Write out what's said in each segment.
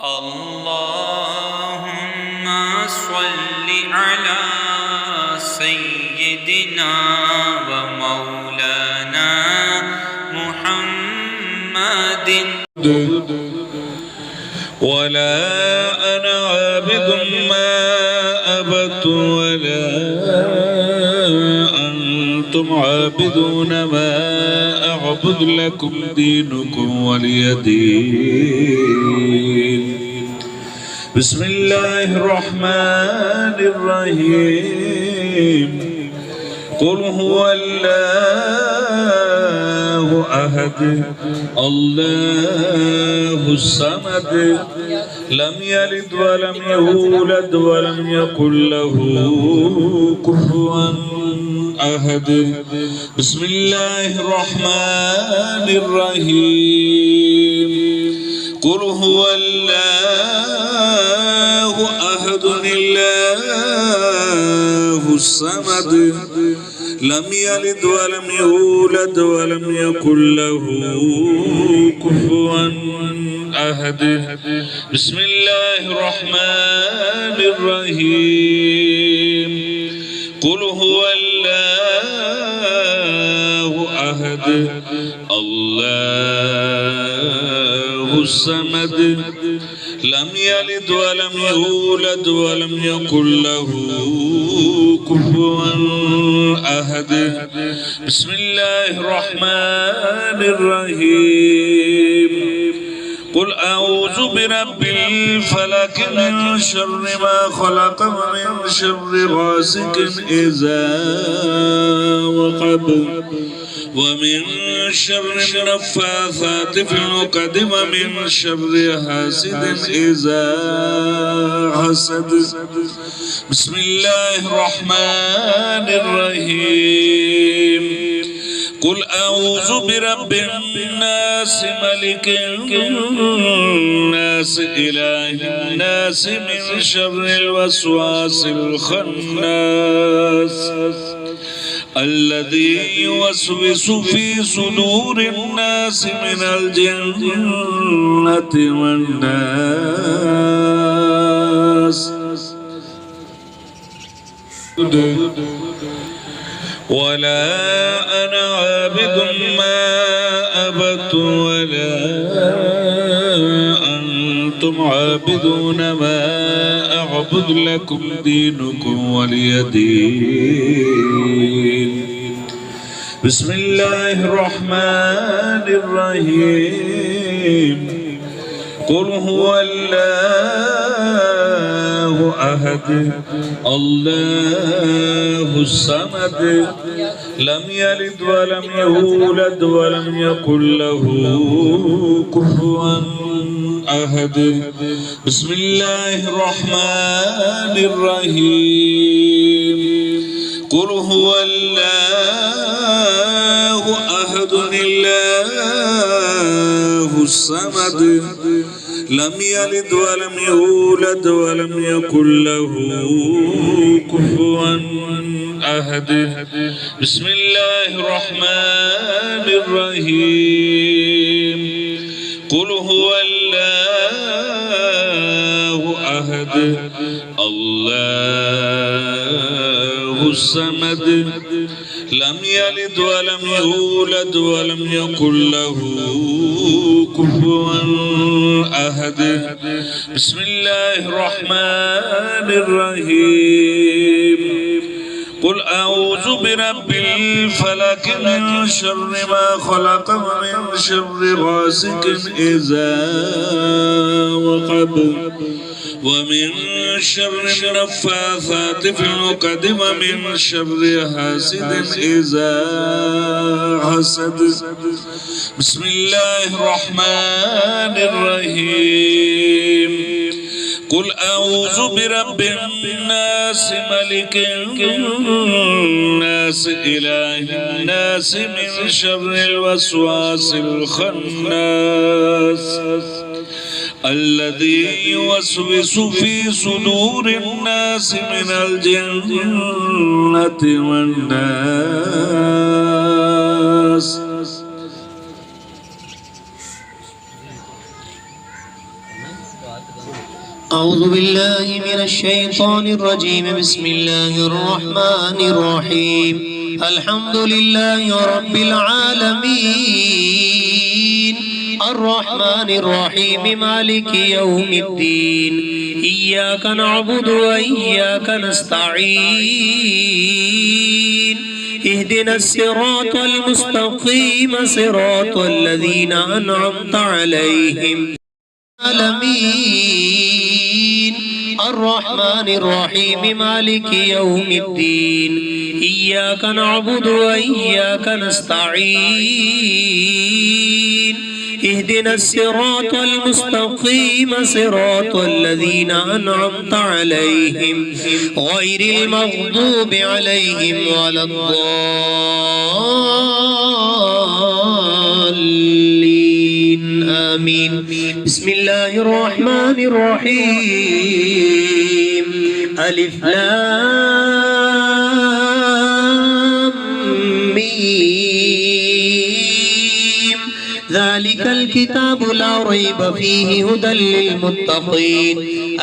اللهم صل على سيدنا ومولانا محمد. ولا أنا عابد ما أبدت ولا أنتم عابدون ما أعبد لكم دينكم ولي دين. بسم الله الرحمن الرحيم. قل هو الله أحد الله الصمد لم يلد ولم يولد ولم يكن له كفوا أحد. بسم الله الرحمن الرحيم. قل هو الله أحد الله الصمد لم يلد ولم يولد ولم يكن له كفوا أحد. بسم الله الرحمن الرحيم. قل هو الله أحد الله الصمد لم يلد ولم يولد ولم يكن له كفوا أحد. بسم الله الرحمن الرحيم. قل أعوذ برب الفلق من شر ما خلق ومن شر غاسق إذا وقب ومن شر النفاثات في العقد ومن شر حاسد إذا حسد. بسم الله الرحمن الرحيم. قل أعوذ برب الناس ملك الناس إله الناس من شر الوسواس الخناس الذي يوسوس في صدور الناس من الجنة والناس. ولا أنا عابد ما أبدت ولا أنتم عابدون ما أعبد لكم دينكم ولي دين. بسم الله الرحمن الرحيم. قل هو الله أحد الله الصمد لم يلد ولم يولد ولم يكن له كفوا أحد. بسم الله الرحمن الرحيم. قل هو الله أحد الله الصمد لم يلد ولم يولد ولم يكن له كفوا أحد. بسم الله الرحمن الرحيم. قل هو الله أحد الله الصمد لم يلد ولم يولد ولم يكن له كفوا أحد. بسم الله الرحمن الرحيم. قل أعوذ برب الفلق من شر ما خلق ومن شر غاسق إذا وقب ومن شر النفاثات في العقد ومن شر حاسد إذا حسد. بسم الله الرحمن الرحيم. قل أعوذ برب الناس ملك الناس إله الناس من شر الوسواس الخناس الذي يوسوس في صدور الناس من الجنة والناس. أعوذ بالله من الشيطان الرجيم. بسم الله الرحمن الرحيم. الحمد لله رب العالمين الرحمن الرحيم مالك يوم الدين. إياك نعبد وإياك نستعين. اهدنا الصراط المستقيم صراط الذين أنعمت عليهم العالمين الرحمن الرحيم مالك يوم الدين. إياك نعبد وإياك نستعين. اهدنا الصراط المستقيم صراط الذين أنعمت عليهم غير المغضوب عليهم ولا الضالين. آمين. بسم الله الرحمن الرحيم. ألف لام ميم. ذلك الكتاب لا ريب فيه هدى للمتقين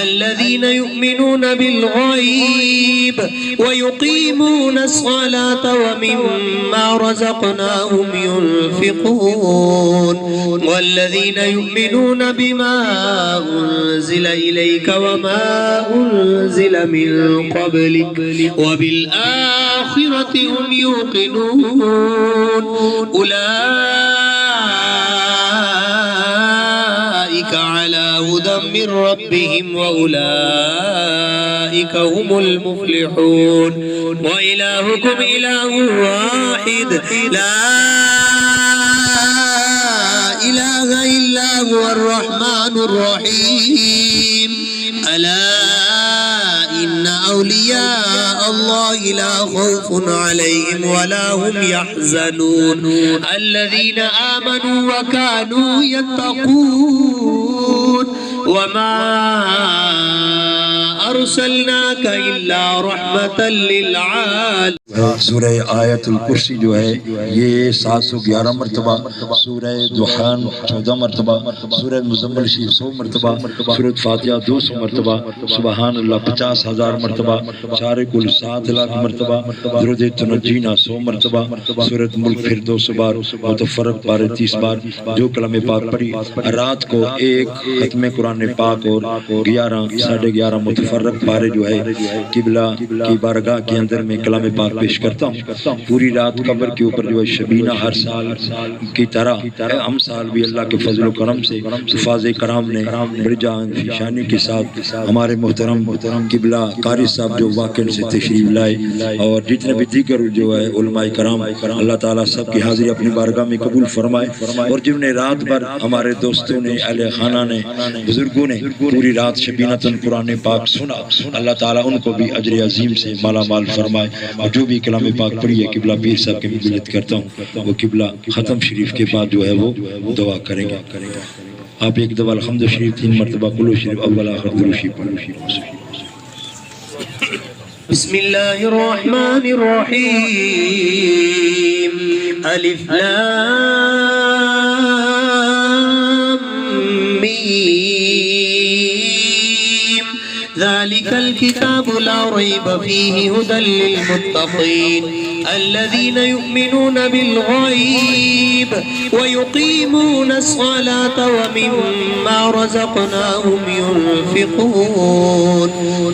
الذين يؤمنون بالغيب ويقيمون الصلاة ومما رزقناهم ينفقون والذين يؤمنون بما أنزل إليك وما أنزل من قبلك وبالآخرة هم يوقنون أولئك على هدى من ربهم وأولئك هم المفلحون. وإلهكم إله واحد لا إله إلا هو الرحمن الرحيم. ألا إن أولياء الله لا خوف عليهم ولا هم يحزنون الذين آمنوا وكانوا يتقون وما أرسلناك إلا رحمة للعالمين. सूरह आयतुल कुर्सी जो है ये 711 मरतबा, सूरह दुहान 14 मरतबा, सूरह मुज़म्मिल 100 मरतबा, सूरह फातिहा 200 मरतबा, सुबहान अल्लाह 50,000 मरतबा, सारे कुल 7 लाख मरतबा, दुरूद तनजीना 100 मरतबा, सूरह मुल्क फिर 200 बार, मुतफर्रक बार 30 बार। जो कलमे पाक पढ़ी रात को एक खत्म कुरान पाक और 11 साढ़े 11 मुतफर्रक बारे जो है किबला की बारगाह के अंदर में कलामे पाक पेश करता हूँ। पूरी रात कब्र के ऊपर जो है शबीना हर साल की तरह हम साल भी अल्लाह के फजल करम से हुफाज़ कराम ने बड़ी शानी के साथ हमारे मोहतरम किबला कारी साहब जो वाकई से तशरीफ लाए और जितने भी दीगर जो है उलमाए कराम अल्लाह ताला सब की हाजिरी अपनी बारगाह में कबूल फरमाए। और जिन्हें रात भर हमारे दोस्तों ने अहले खाना ने बुजुर्गों ने पूरी रात शबीनतन कुरान पाक सुना, अल्लाह ताला उनको भी अजर अजीम से माला माल फरमाए। और जो भी कलाम पाक पढ़ी है किबला पीर साहब की मिन्नत करता हूँ वो किबला ख़त्म शरीफ के बाद जो है वो दुआ करेंगे। आप एक दफ़ा अल्हम्द शरीफ 3 मरतबा कुल्लू शरीफ अव्वल आखिर दुरूद शरीफ पढ़ो। बिस्मिल्लाहिर्रहमानिर्रहीम। अलिफ लाम मीम। ذلك الكتاب لا ريب فيه هدى للمتقين الذين يؤمنون بالغيب ويقيمون الصلاة ومما رزقناهم ينفقون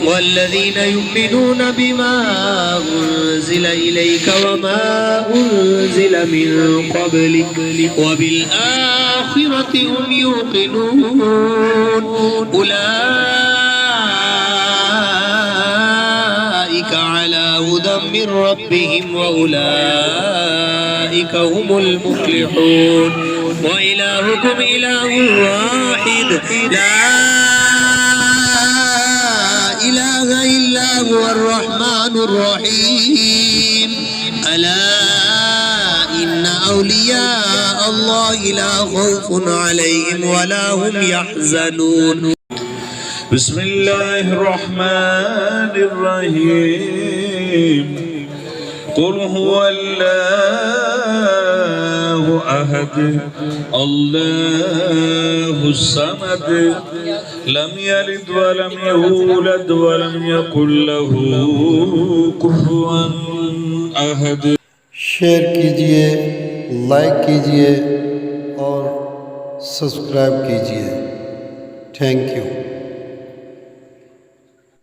والذين يؤمنون بما أنزل إليك وما أنزل من قبلك وبالآخرة هم يوقنون أولئك على هدى من ربهم وأولئك هم المفلحون. وإلهكم إله واحد لا إله إلا هو الرحمن الرحيم. ألا إن أولياء الله لا خوف عليهم ولا هم يحزنون. بسم الله الرحمن الرحيم. قل هو الله أحد الله الصمد لم يلد ولم يولد ولم يكن له كفوا أحد। शेयर कीजिए, लाइक कीजिए और सब्सक्राइब कीजिए। Thank you.